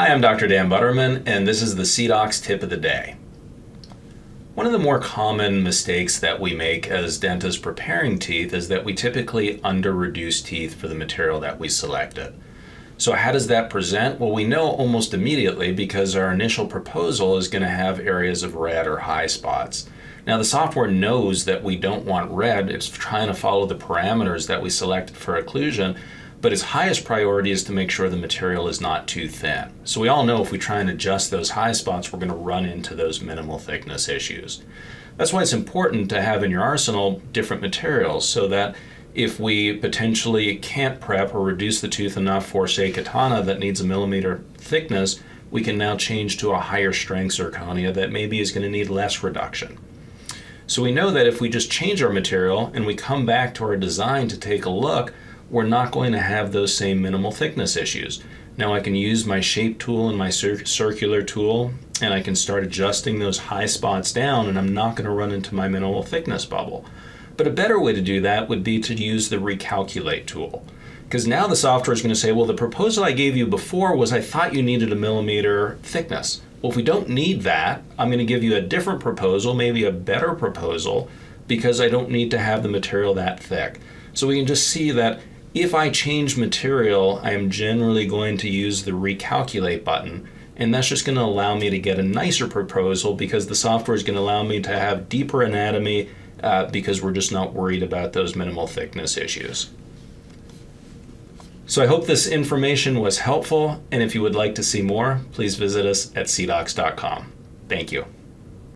Hi, I'm Dr. Dan Butterman, and this is the CDOCS tip of the day. One of the more common mistakes that we make as dentists preparing teeth is that we typically under-reduce teeth for the material that we selected. So how does that present? Well, we know almost immediately because our initial proposal is going to have areas of red or high spots. Now the software knows that we don't want red. It's trying to follow the parameters that we selected for occlusion, but its highest priority is to make sure the material is not too thin. So we all know if we try and adjust those high spots, we're going to run into those minimal thickness issues. That's why it's important to have in your arsenal different materials so that if we potentially can't prep or reduce the tooth enough for, say, katana that needs a millimeter thickness, we can now change to a higher strength zirconia that maybe is going to need less reduction. So we know that if we just change our material and we come back to our design to take a look, we're not going to have those same minimal thickness issues. Now I can use my shape tool and my circular tool and I can start adjusting those high spots down, and I'm not going to run into my minimal thickness bubble. But a better way to do that would be to use the Recalculate tool. Because now the software is going to say, well, the proposal I gave you before was I thought you needed a millimeter thickness. Well, if we don't need that, I'm going to give you a different proposal, maybe a better proposal, because I don't need to have the material that thick. So we can just see that if I change material, I am generally going to use the Recalculate button, and that's just going to allow me to get a nicer proposal because the software is going to allow me to have deeper anatomy because we're just not worried about those minimal thickness issues. So I hope this information was helpful, and if you would like to see more, please visit us at cdocs.com. Thank you.